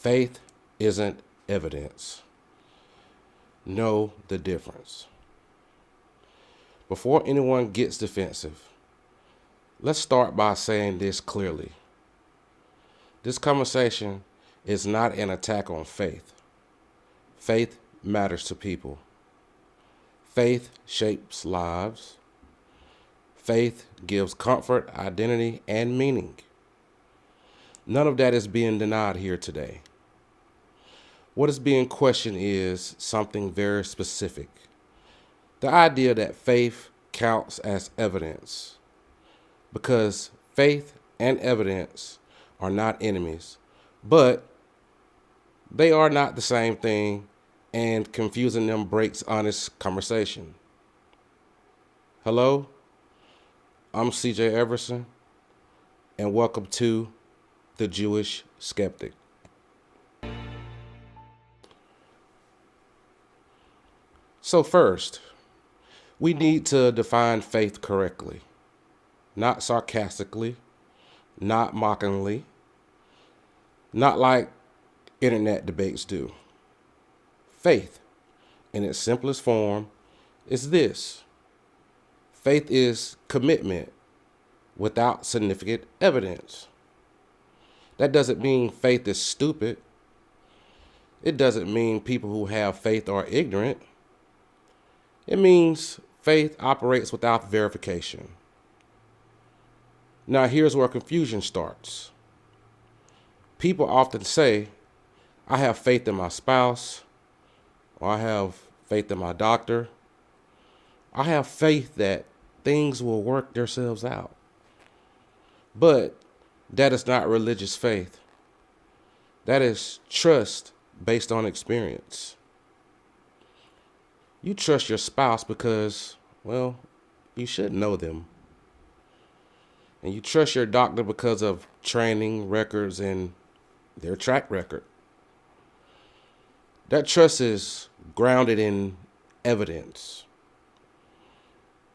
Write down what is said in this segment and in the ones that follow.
Faith isn't evidence. Know the difference. Before anyone gets defensive, let's start by saying this clearly. This conversation is not an attack on faith. Faith matters to people. Faith shapes lives. Faith gives comfort, identity, and meaning. None of that is being denied here today. What is being questioned is something very specific. The idea that faith counts as evidence. Because faith and evidence are not enemies, but they are not the same thing, and confusing them breaks honest conversation. Hello, I'm CJ Everson, and welcome to The Jewish Skeptic. So first, we need to define faith correctly, not sarcastically, not mockingly, not like internet debates do. Faith, in its simplest form, is this. Faith is commitment without significant evidence. That doesn't mean faith is stupid. It doesn't mean people who have faith are ignorant. It means faith operates without verification. Now here's where confusion starts. People often say, I have faith in my spouse, or I have faith in my doctor. I have faith that things will work themselves out. But that is not religious faith. That is trust based on experience. You trust your spouse because, well, you should know them. And you trust your doctor because of training, records, and their track record. That trust is grounded in evidence.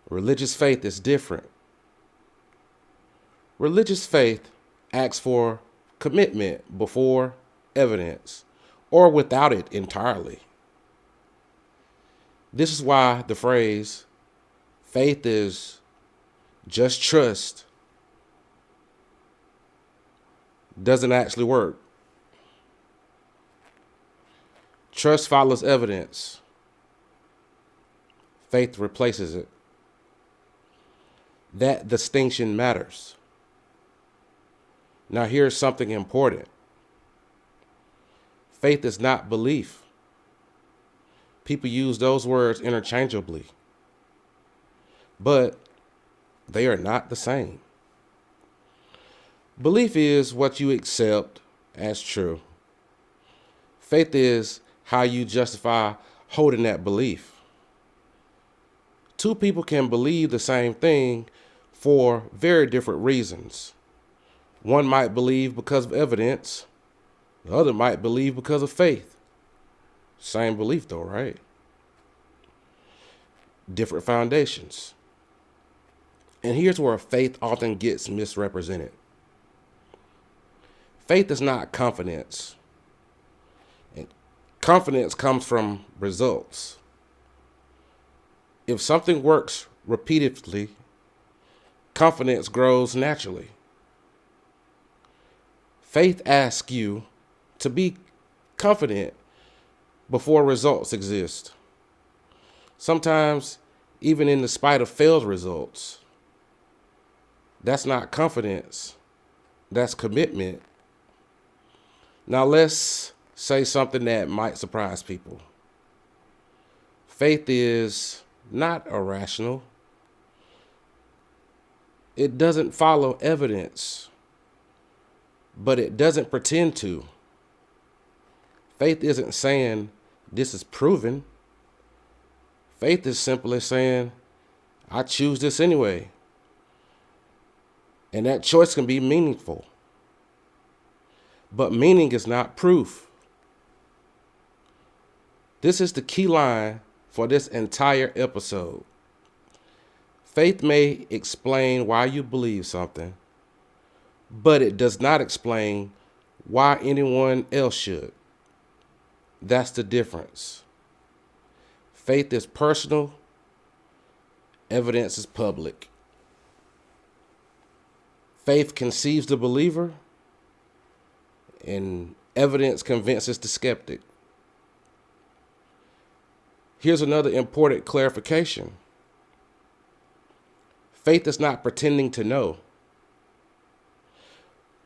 Religious faith is different. Religious faith asks for commitment before evidence, or without it entirely. This is why the phrase, faith is just trust, doesn't actually work. Trust follows evidence. Faith replaces it. That distinction matters. Now here's something important. Faith is not belief. People use those words interchangeably, but they are not the same. Belief is what you accept as true. Faith is how you justify holding that belief. Two people can believe the same thing for very different reasons. One might believe because of evidence. The other might believe because of faith. Same belief though, right? Different foundations. And here's where faith often gets misrepresented. Faith is not confidence. And confidence comes from results. If something works repeatedly, confidence grows naturally. Faith asks you to be confident before results exist. Sometimes, even in the spite of failed results. That's not confidence. That's commitment. Now let's say something that might surprise people. Faith is not irrational. It doesn't follow evidence, but it doesn't pretend to. Faith isn't saying this is proven. Faith is simply saying, I choose this anyway. And that choice can be meaningful. But meaning is not proof. This is the key line for this entire episode. Faith may explain why you believe something, but it does not explain why anyone else should. That's the difference. Faith is personal, evidence is public. Faith conceives the believer, and evidence convinces the skeptic. Here's another important clarification. Faith is not pretending to know.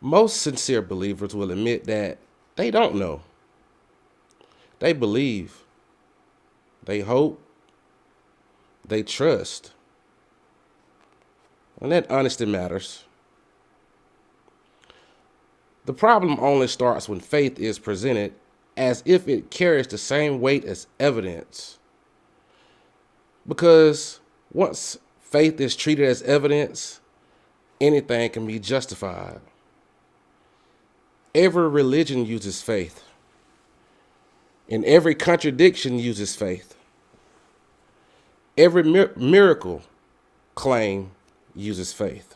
Most sincere believers will admit that they don't know. They believe, they hope, they trust. And that honesty matters. The problem only starts when faith is presented as if it carries the same weight as evidence. Because once faith is treated as evidence, anything can be justified. Every religion uses faith, and every contradiction uses faith. Every miracle claim uses faith.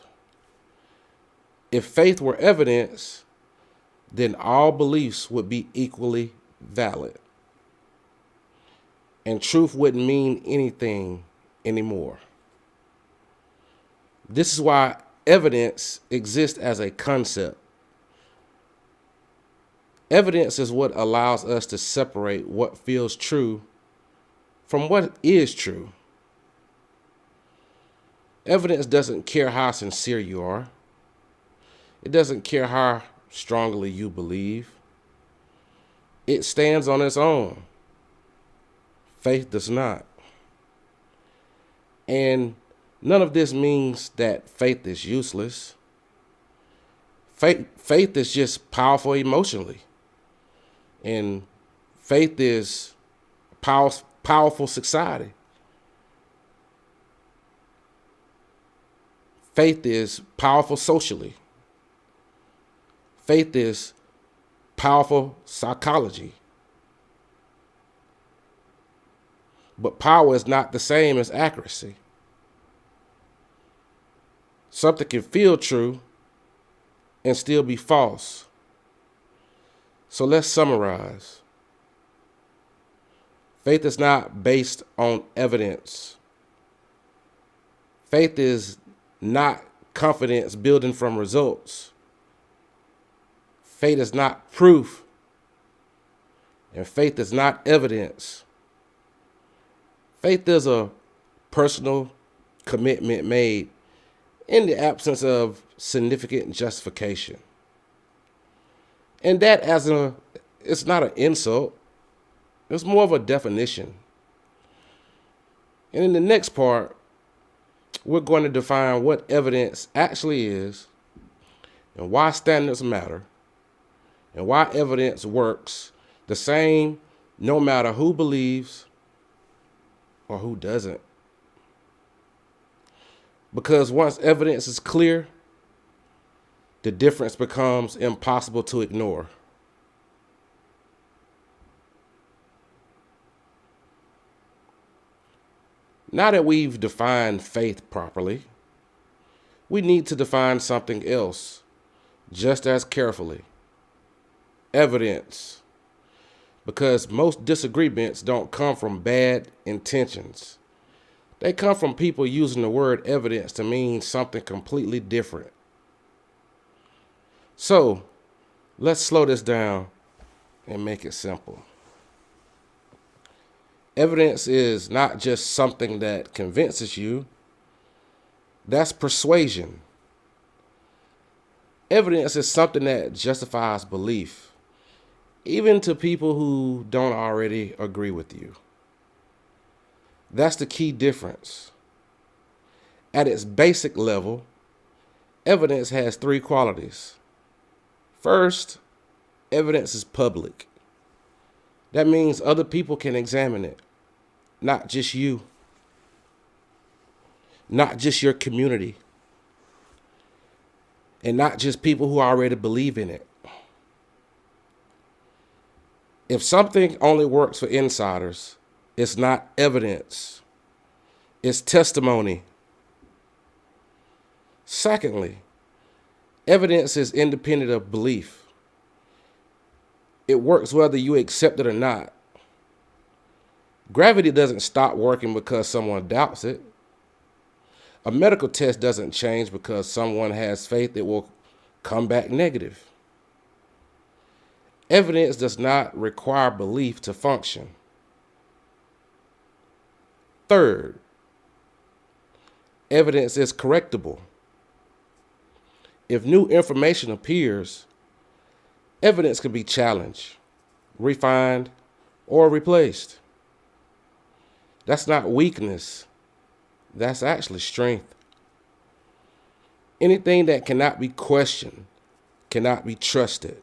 If faith were evidence, then all beliefs would be equally valid, and truth wouldn't mean anything anymore. This is why evidence exists as a concept. Evidence is what allows us to separate what feels true from what is true. Evidence doesn't care how sincere you are. It doesn't care how strongly you believe. It stands on its own. Faith does not. And none of this means that faith is useless. Faith is just powerful emotionally. And faith is powerful society. Faith is powerful socially. Faith is powerful psychology. But power is not the same as accuracy. Something can feel true and still be false. So let's summarize. Faith is not based on evidence. Faith is not confidence building from results. Faith is not proof. And faith is not evidence. Faith is a personal commitment made in the absence of significant justification. And that it's not an insult. It's more of a definition. And in the next part, we're going to define what evidence actually is and why standards matter and why evidence works the same no matter who believes or who doesn't. Because once evidence is clear, the difference becomes impossible to ignore. Now that we've defined faith properly, we need to define something else just as carefully. Evidence. Because most disagreements don't come from bad intentions. They come from people using the word evidence to mean something completely different. So, let's slow this down and make it simple. Evidence is not just something that convinces you. That's persuasion. Evidence is something that justifies belief, even to people who don't already agree with you. That's the key difference. At its basic level, evidence has three qualities. First, evidence is public. That means other people can examine it, not just you, not just your community, and not just people who already believe in it. If something only works for insiders, it's not evidence, it's testimony. Secondly, evidence is independent of belief. It works whether you accept it or not. Gravity doesn't stop working because someone doubts it. A medical test doesn't change because someone has faith it will come back negative. Evidence does not require belief to function. Third, evidence is correctable. If new information appears, evidence can be challenged, refined, or replaced. That's not weakness. That's actually strength. Anything that cannot be questioned cannot be trusted.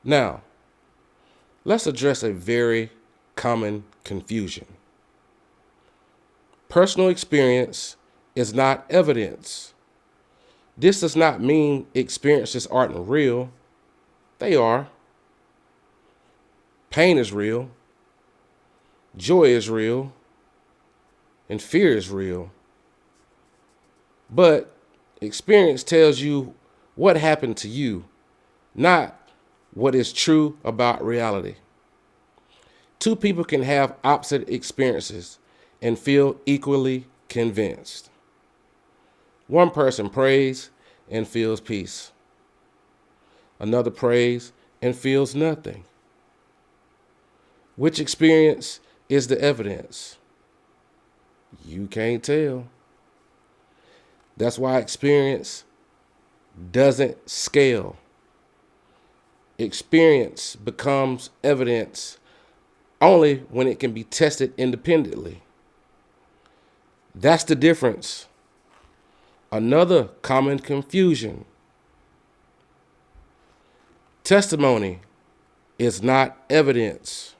Now, let's address a very common confusion. Personal experience is not evidence. This does not mean experiences aren't real. They are. Pain is real. Joy is real. And fear is real. But experience tells you what happened to you, not what is true about reality. Two people can have opposite experiences and feel equally convinced. One person prays and feels peace. Another prays and feels nothing. Which experience is the evidence? You can't tell. That's why experience doesn't scale. Experience becomes evidence only when it can be tested independently. That's the difference. Another common confusion. Testimony is not evidence.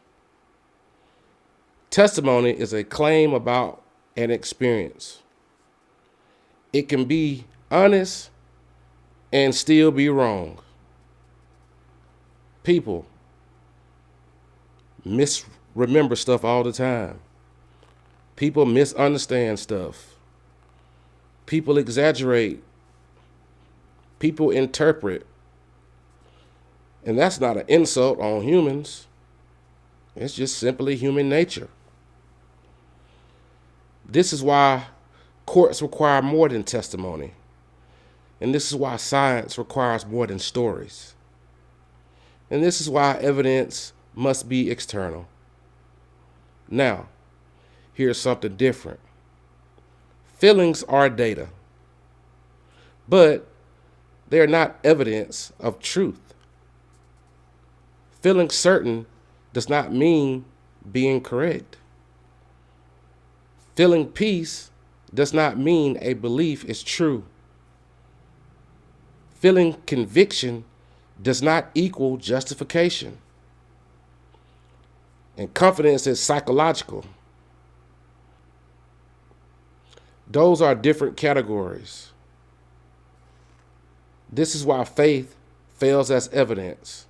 Testimony is a claim about an experience. It can be honest and still be wrong. People misremember stuff all the time. People misunderstand stuff. People exaggerate. People interpret. And that's not an insult on humans. It's just simply human nature. This is why courts require more than testimony. And this is why science requires more than stories. And this is why evidence must be external. Now, here's something different. Feelings are data, but they are not evidence of truth. Feeling certain does not mean being correct. Feeling peace does not mean a belief is true. Feeling conviction does not equal justification. And confidence is psychological. Those are different categories. This is why faith fails as evidence.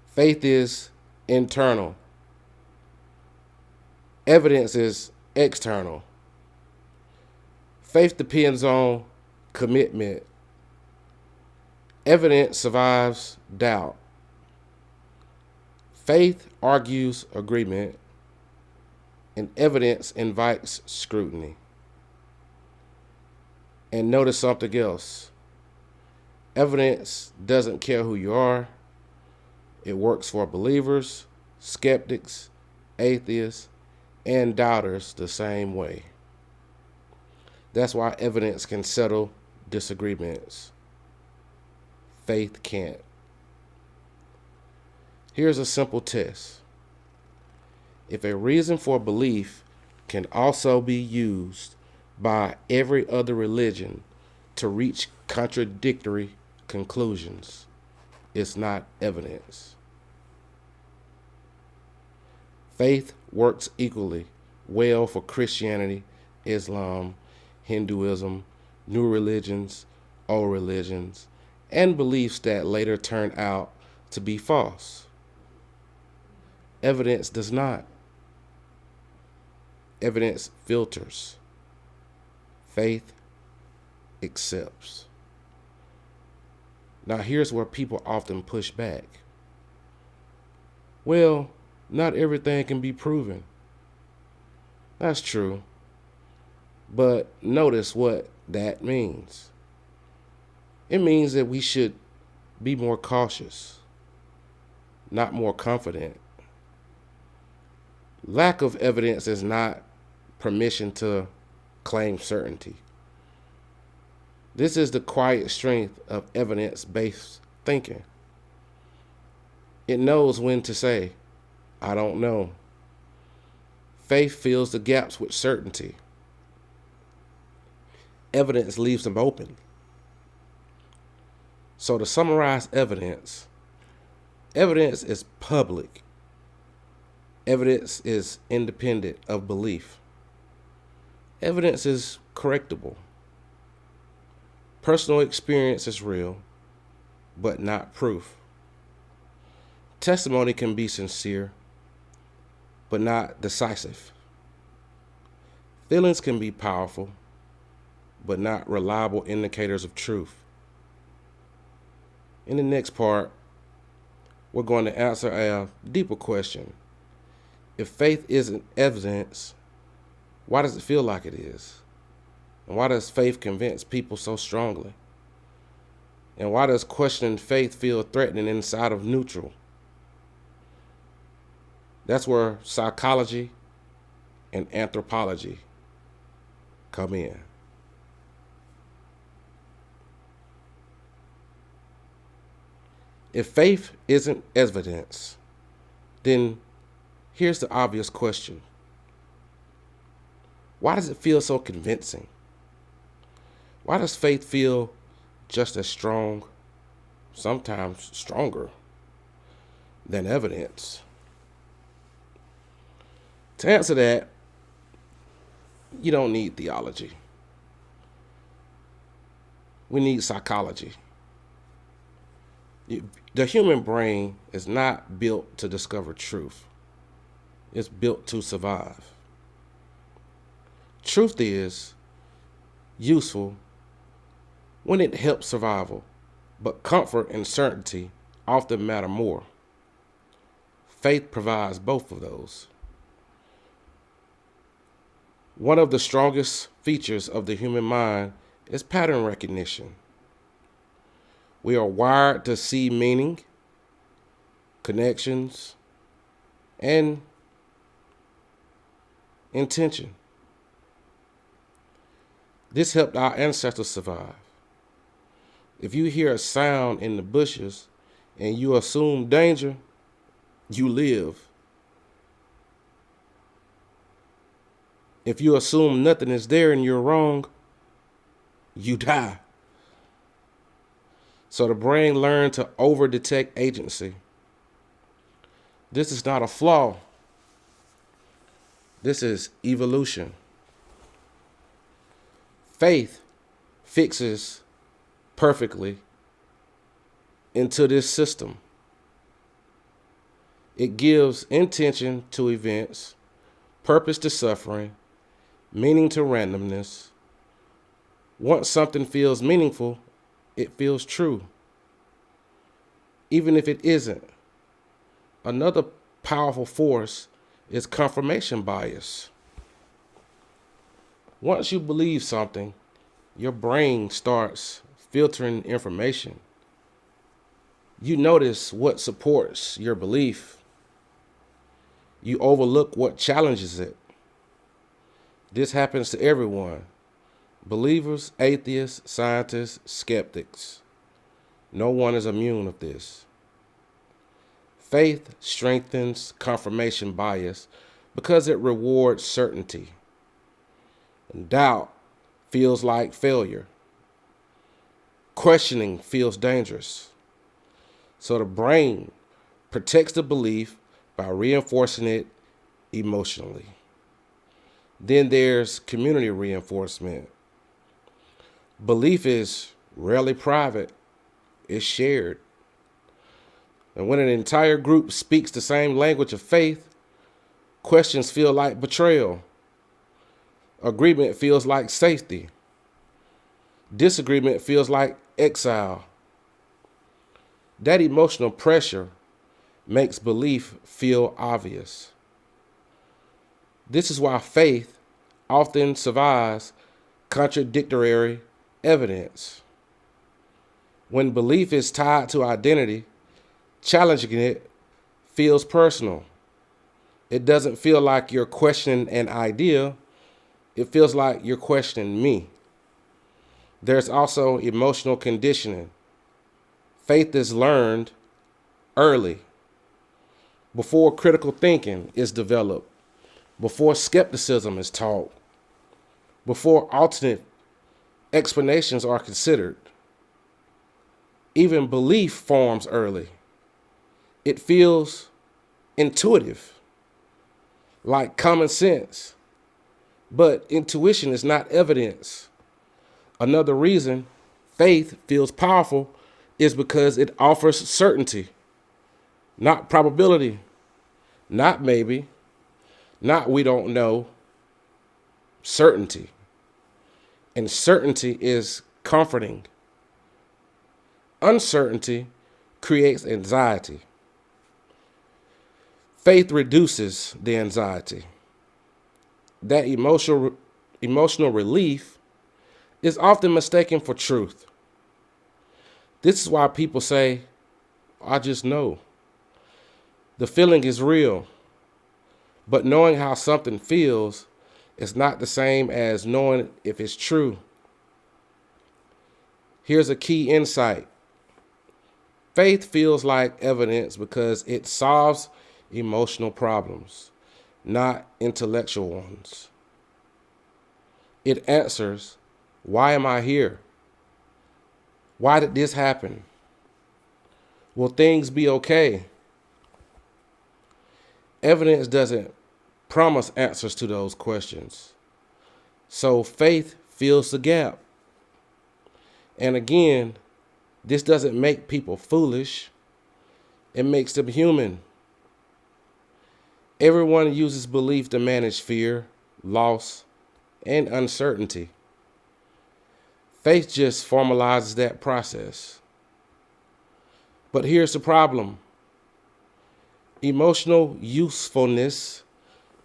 Faith is internal. Evidence is external. Faith depends on commitment. Evidence survives doubt. Faith argues agreement, and evidence invites scrutiny. And notice something else. Evidence doesn't care who you are. It works for believers, skeptics, atheists, and doubters the same way. That's why evidence can settle disagreements. Faith can't. Here's a simple test. If a reason for belief can also be used by every other religion to reach contradictory conclusions, it's not evidence. Faith works equally well for Christianity, Islam, Hinduism, new religions, old religions, and beliefs that later turn out to be false. Evidence does not. Evidence filters. Faith accepts. Now here's where people often push back. Well, not everything can be proven. That's true. But notice what that means. It means that we should be more cautious, not more confident. Lack of evidence is not permission to claim certainty. This is the quiet strength of evidence-based thinking. It knows when to say, I don't know. Faith fills the gaps with certainty. Evidence leaves them open. So to summarize evidence is public. Evidence is independent of belief. Evidence is correctable. Personal experience is real, but not proof. Testimony can be sincere, but not decisive. Feelings can be powerful, but not reliable indicators of truth. In the next part, we're going to answer a deeper question. If faith isn't evidence, why does it feel like it is? And why does faith convince people so strongly? And why does questioning faith feel threatening inside of neutral? That's where psychology and anthropology come in. If faith isn't evidence, then here's the obvious question. Why does it feel so convincing? Why does faith feel just as strong, sometimes stronger, than evidence? To answer that, you don't need theology. We need psychology. The human brain is not built to discover truth. It's built to survive. Truth is useful when it helps survival, but comfort and certainty often matter more. Faith provides both of those. One of the strongest features of the human mind is pattern recognition. We are wired to see meaning, connections, and intention. This helped our ancestors survive. If you hear a sound in the bushes and you assume danger, you live. If you assume nothing is there and you're wrong, you die. So the brain learned to over-detect agency. This is not a flaw. This is evolution. Faith fixes perfectly into this system. It gives intention to events, purpose to suffering, meaning to randomness. Once something feels meaningful, it feels true, even if it isn't. Another powerful force is confirmation bias. Once you believe something, your brain starts filtering information. You notice what supports your belief. You overlook what challenges it. This happens to everyone. Believers, atheists, scientists, skeptics. No one is immune of this. Faith strengthens confirmation bias because it rewards certainty. And doubt feels like failure. Questioning feels dangerous. So the brain protects the belief by reinforcing it emotionally. Then there's community reinforcement. Belief is rarely private, it's shared. And when an entire group speaks the same language of faith, questions feel like betrayal. Agreement feels like safety. Disagreement feels like exile. That emotional pressure makes belief feel obvious. This is why faith often survives contradictory evidence. When belief is tied to identity, challenging it feels personal. It doesn't feel like you're questioning an idea. It feels like you're questioning me. There's also emotional conditioning. Faith is learned early, before critical thinking is developed, before skepticism is taught, before alternate explanations are considered. Even belief forms early. It feels intuitive, like common sense. But intuition is not evidence. Another reason faith feels powerful is because it offers certainty, not probability, not maybe, not we don't know, certainty. And certainty is comforting. Uncertainty creates anxiety. Faith reduces the anxiety. That emotional relief is often mistaken for truth. This is why people say, I just know. The feeling is real, but knowing how something feels is not the same as knowing if it's true. Here's a key insight. Faith feels like evidence because it solves emotional problems, not intellectual ones. It answers, why am I here? Why did this happen? Will things be okay? Evidence doesn't promise answers to those questions. So faith fills the gap. And again, this doesn't make people foolish. It makes them human. Everyone uses belief to manage fear, loss, and uncertainty. Faith just formalizes that process. But here's the problem. Emotional usefulness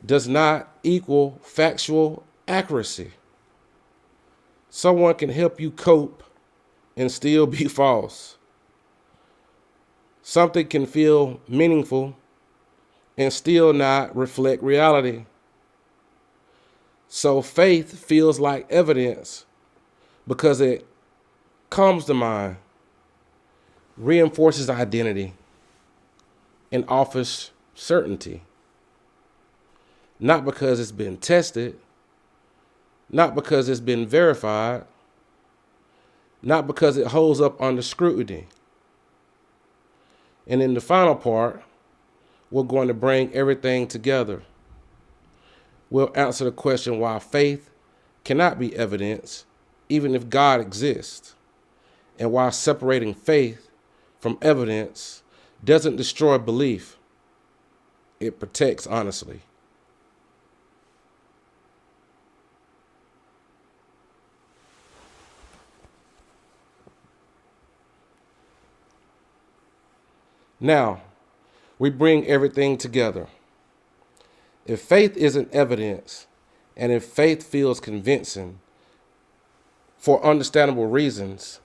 does not equal factual accuracy. Someone can help you cope and still be false. Something can feel meaningful and still not reflect reality. So faith feels like evidence because it calms the mind, reinforces identity, and offers certainty. Not because it's been tested, not because it's been verified, not because it holds up under scrutiny. And in the final part, we're going to bring everything together. We'll answer the question why faith cannot be evidence, even if God exists, and why separating faith from evidence doesn't destroy belief. It protects honestly. Now, we bring everything together. If faith isn't evidence, and if faith feels convincing for understandable reasons,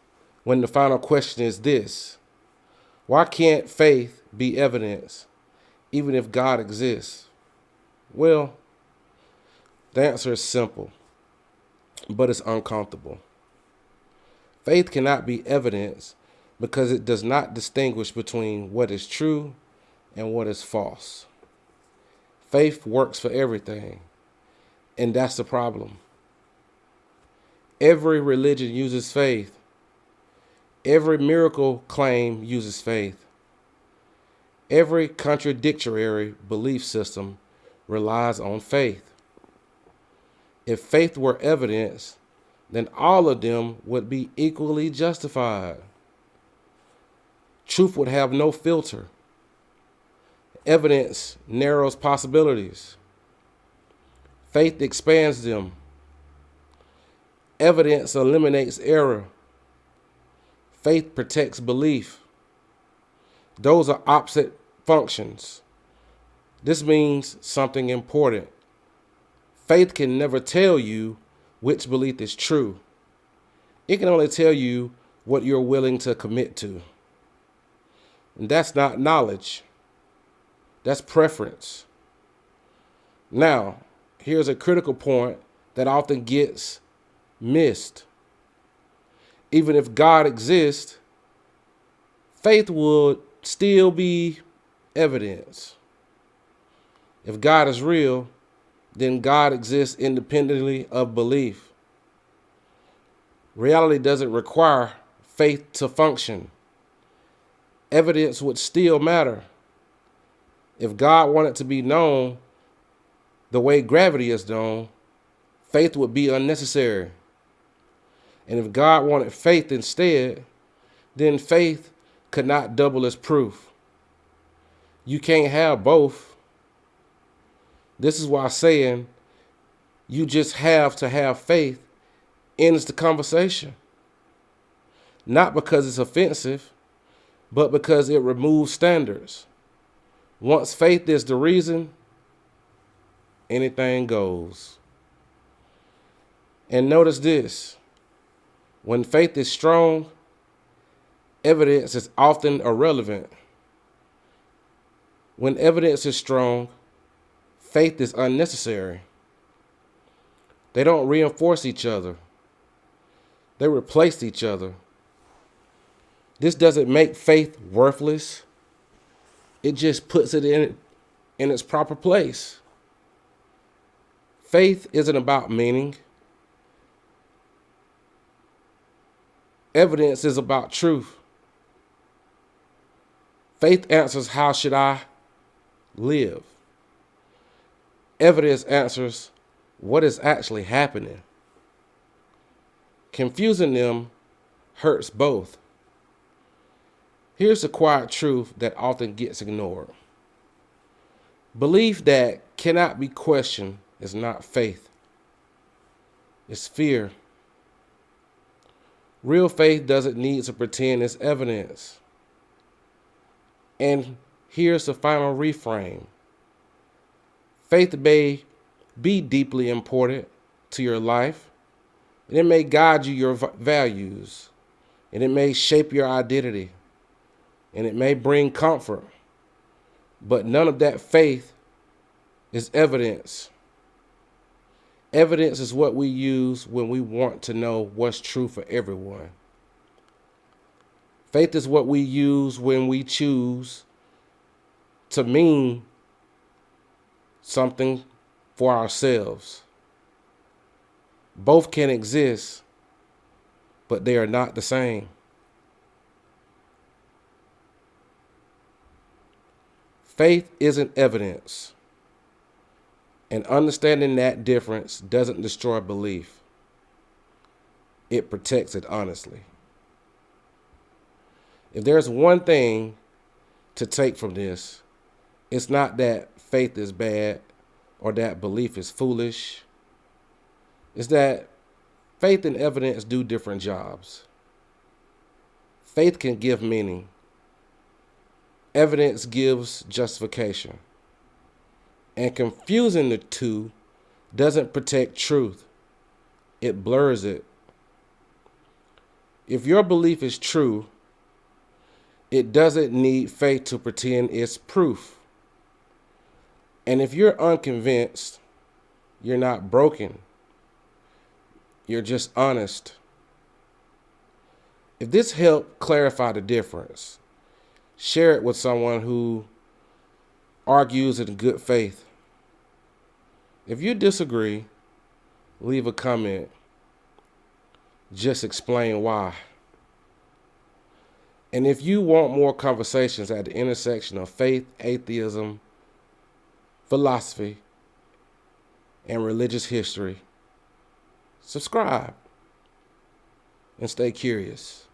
when the final question is this, why can't faith be evidence, even if God exists? Well, the answer is simple, but it's uncomfortable. Faith cannot be evidence because it does not distinguish between what is true and what is false. Faith works for everything, and that's the problem. Every religion uses faith. Every miracle claim uses faith. Every contradictory belief system relies on faith. If faith were evidence, then all of them would be equally justified. Truth would have no filter. Evidence narrows possibilities. Faith expands them. Evidence eliminates error. Faith protects belief. Those are opposite functions. This means something important. Faith can never tell you which belief is true. It can only tell you what you're willing to commit to. And that's not knowledge. That's preference. Now, here's a critical point that often gets missed. Even if God exists, faith would still be evidence. If God is real, then God exists independently of belief. Reality doesn't require faith to function. Evidence would still matter. If God wanted to be known the way gravity is known, faith would be unnecessary. And if God wanted faith instead, then faith could not double as proof. You can't have both. This is why saying you just have to have faith ends the conversation. Not because it's offensive, but because it removes standards. Once faith is the reason, anything goes. And notice this: when faith is strong, evidence is often irrelevant. When evidence is strong, faith is unnecessary. They don't reinforce each other. They replace each other. This doesn't make faith worthless. It just puts it in its proper place. Faith isn't about meaning. Evidence is about truth. Faith answers, how should I live? Evidence answers, what is actually happening? Confusing them hurts both. Here's the quiet truth that often gets ignored. Belief that cannot be questioned is not faith. It's fear. Real faith doesn't need to pretend it's evidence. And here's the final reframe. Faith may be deeply important to your life, and it may guide you your values, and it may shape your identity, and it may bring comfort, but none of that faith is evidence. Evidence is what we use when we want to know what's true for everyone. Faith is what we use when we choose to mean something for ourselves. Both can exist, but they are not the same. Faith isn't evidence, and understanding that difference doesn't destroy belief. It protects it honestly. If there's one thing to take from this, it's not that faith is bad or that belief is foolish. It's that faith and evidence do different jobs. Faith can give meaning. Evidence gives justification. And confusing the two doesn't protect truth. It blurs it. If your belief is true, it doesn't need faith to pretend it's proof. And if you're unconvinced, you're not broken. You're just honest. If this helped clarify the difference, share it with someone who argues in good faith. If you disagree, leave a comment. Just explain why. And if you want more conversations at the intersection of faith, atheism, philosophy, and religious history, subscribe and stay curious.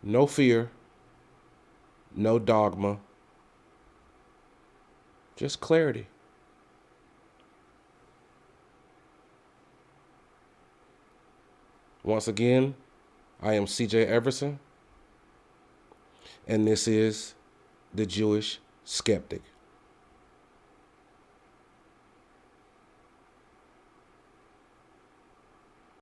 No fear, no dogma, just clarity. Once again, I am CJ Everson, and this is the Jewish Skeptic.